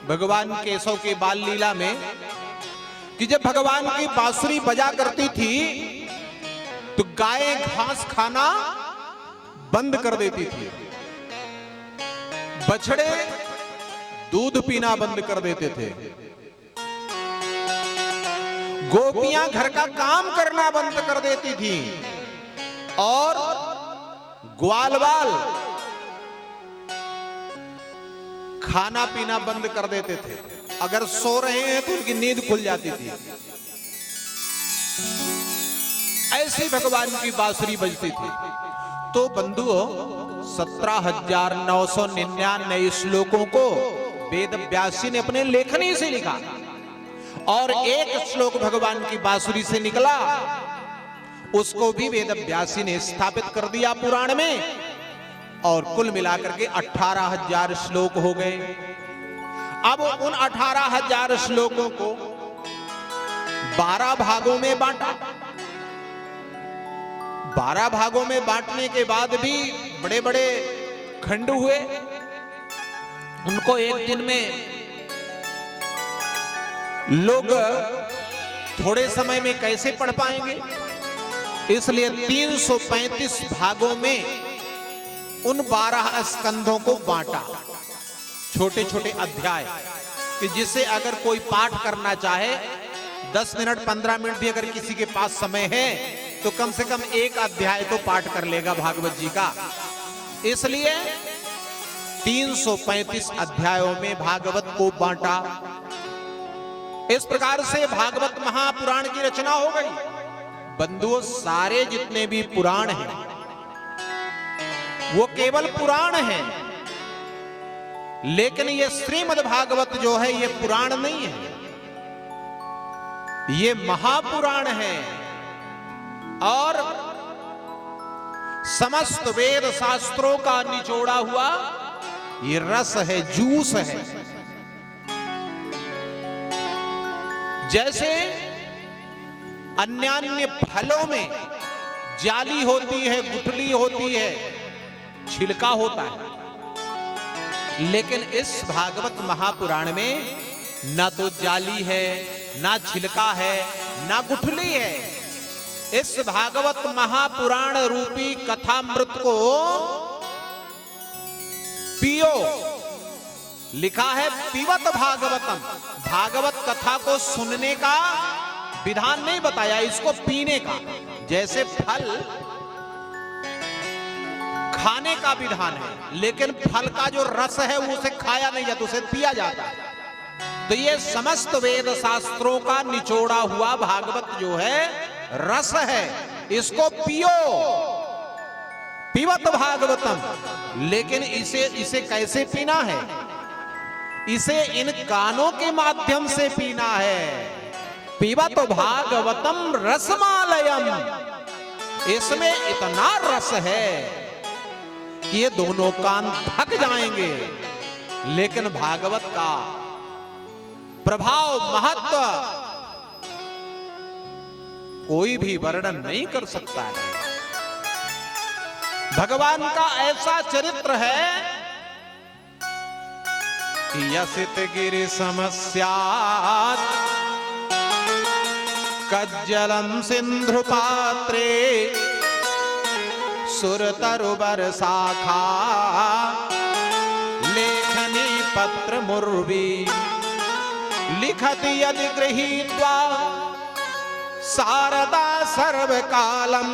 भगवान केशव के बाल लीला में कि जब भगवान की बांसुरी बजा करती थी तो गायें घास खाना बंद कर देती थी, बछड़े दूध पीना बंद कर देते थे, गोपियां घर का काम करना बंद कर देती थी और ग्वाल बाल खाना पीना बंद कर देते थे। अगर सो रहे हैं तो उनकी नींद खुल जाती थी। ऐसी भगवान की बांसुरी बजती थी। तो बंधुओं 17,999 श्लोकों को वेद व्यासी ने अपने लेखनी से लिखा और एक श्लोक भगवान की बांसुरी से निकला, उसको भी वेद व्यासी ने स्थापित कर दिया पुराण में और कुल मिलाकर के 18,000 श्लोक हो गए। अब उन 18,000 श्लोकों को 12 भागों में बांटा। 12 भागों में बांटने के बाद भी बड़े बड़े खंड हुए, उनको एक दिन में लोग थोड़े समय में कैसे पढ़ पाएंगे, इसलिए 335 भागों में उन 12 स्कंधों को बांटा, छोटे छोटे अध्याय, कि जिससे अगर कोई पाठ करना चाहे 10 मिनट 15 मिनट भी अगर किसी के पास समय है तो कम से कम एक अध्याय तो पाठ कर लेगा भागवत जी का। इसलिए 335 अध्यायों में भागवत को बांटा। इस प्रकार से भागवत महापुराण की रचना हो गई। बंधुओं सारे जितने भी पुराण हैं वो केवल पुराण है, लेकिन ये श्रीमद् भागवत जो है ये पुराण नहीं है, ये महापुराण है और समस्त वेद शास्त्रों का निचोड़ा हुआ ये रस है, जूस है। जैसे अन्य फलों में जाली होती है, गुठली होती है, छिलका होता है, लेकिन इस भागवत महापुराण में ना तो जाली है, ना छिलका है, ना गुठली है। इस भागवत महापुराण रूपी कथामृत को पियो, लिखा है पिबत भागवतम। भागवत कथा को सुनने का विधान नहीं बताया, इसको पीने का। जैसे फल खाने का विधान है, लेकिन फल का जो रस है वो उसे खाया नहीं जाता, उसे पिया जाता है। तो ये समस्त वेद शास्त्रों का निचोड़ा हुआ भागवत जो है रस है, इसको पियो, पिबत भागवतम। लेकिन इसे कैसे पीना है? इसे इन कानों के माध्यम से पीना है। पिबत भागवतम रसमालयम। इसमें इतना रस है कि ये दोनों कान थक जाएंगे, लेकिन भागवत का प्रभाव महत्व कोई भी वर्णन नहीं कर सकता है। भगवान का ऐसा चरित्र है कि यसित गिरि समस्यात् कज्जलम सिंधु पात्रे सुरतरुबर शाखा लेखनी पत्र मुर्वी लिखति यदि गृहीत्वा शारदा सर्वकालम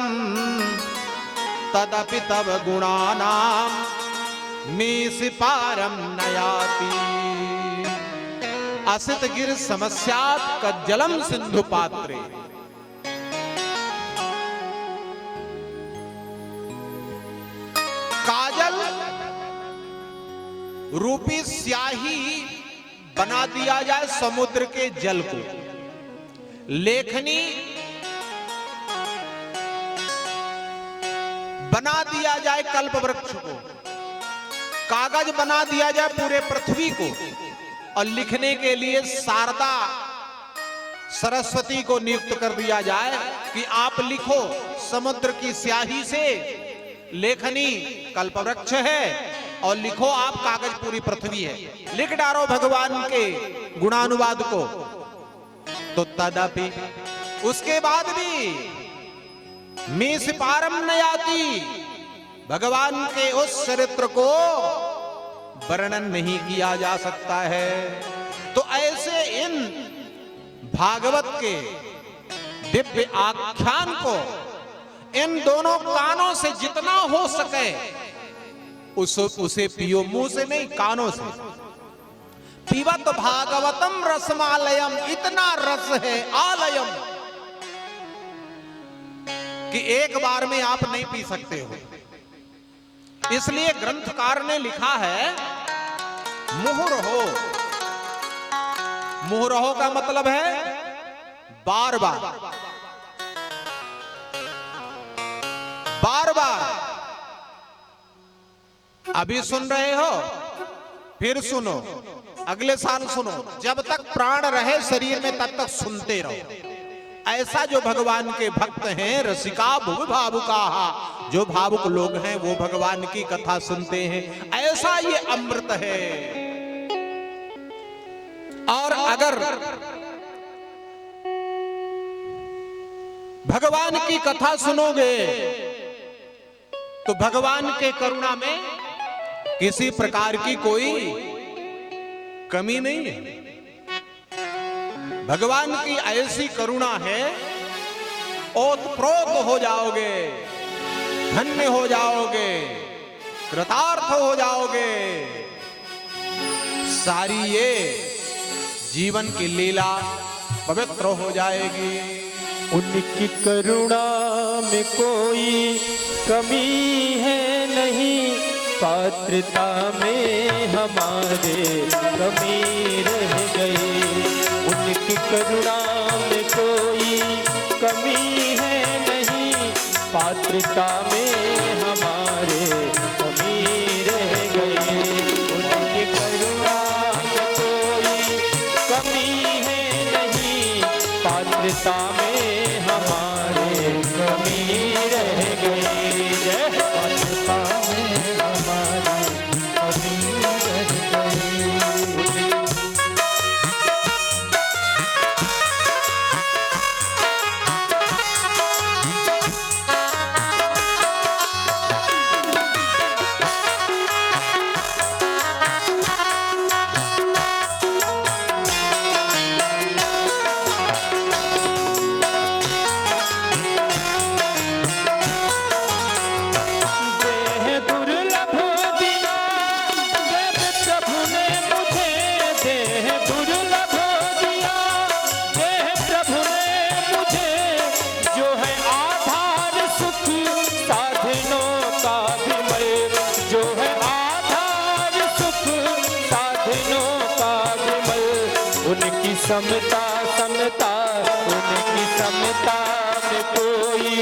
तदपि तव गुणानाम निसिपारम नयाति। असित गिर समस्यात् कज्जलम सिंधु पात्रे। काजल रूपी स्याही बना दिया जाए समुद्र के जल को, लेखनी बना दिया जाए कल्प वृक्ष को, कागज बना दिया जाए पूरे पृथ्वी को, और लिखने के लिए शारदा सरस्वती को नियुक्त कर दिया जाए कि आप लिखो। समुद्र की स्याही से लेखनी कल्पवृक्ष है और लिखो आप, कागज पूरी पृथ्वी है, लिख डालो भगवान के गुणानुवाद को। तो तदपि, उसके बाद भी मीस पारम न आती, भगवान के उस चरित्र को वर्णन नहीं किया जा सकता है। तो ऐसे इन भागवत के दिव्य आख्यान को इन दोनों कानों से जितना हो सके उसे पियो, मुंह से नहीं, कानों से। पिबत भागवतम रसमालयम, इतना रस है आलयम कि एक बार में आप नहीं पी सकते हो। इसलिए ग्रंथकार ने लिखा है मुहुर्हो। मुहुर्हो का मतलब है बार बार, बार बार। अभी सुन रहे हो, फिर सुनो, अगले साल सुनो, जब तक प्राण रहे शरीर में तब तक सुनते रहो। ऐसा जो भगवान के भक्त हैं, रसिका भुव भावुका, जो भावुक लोग हैं वो भगवान की कथा सुनते हैं, ऐसा ये अमृत है। और अगर भगवान की कथा सुनोगे तो भगवान के करुणा में किसी प्रकार की कोई कमी नहीं है। भगवान की ऐसी करुणा है, ओतप्रोत हो जाओगे, धन्य हो जाओगे, कृतार्थ हो जाओगे। सारी ये जीवन की लीला पवित्र हो जाएगी। उनकी करुणा में कोई कमी है नहीं, पात्रता में हमारे कमी रह गई। उनकी करुणा में कोई कमी है नहीं, पात्रता में हमारे कमी रह गई। उनकी करुणा में कोई कमी है नहीं, पात्रता में हमारे कमी रह गई। पात्रता में हमारे कमी रह गई। उनकी समता समता, उनकी समता में कोई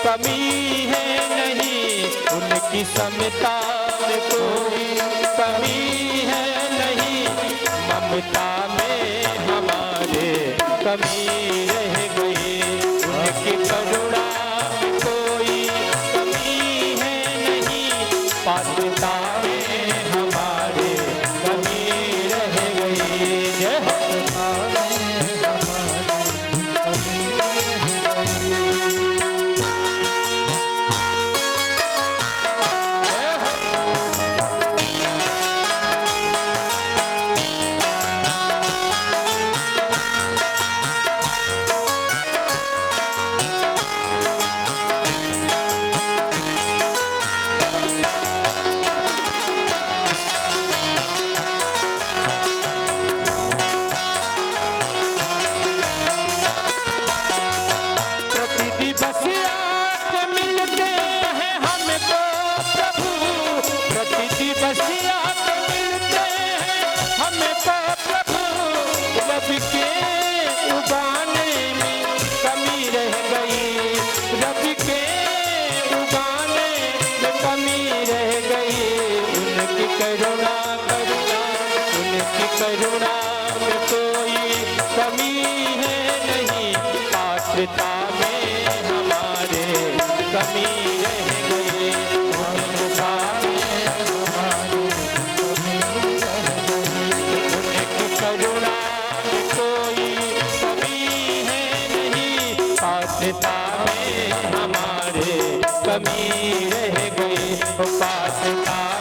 कमी है नहीं, उनकी समता में कोई कमी है नहीं। ममता में हमारे कमी रह गई। उनकी करुणा में कोई कमी है नहीं, पात्रता में हमारे कमी रह गई। करुणा में कोई कमी है नहीं, पात्रता में हमारे कमी रह गई। पात्रता में हमारे कमी रह गई, पात्रता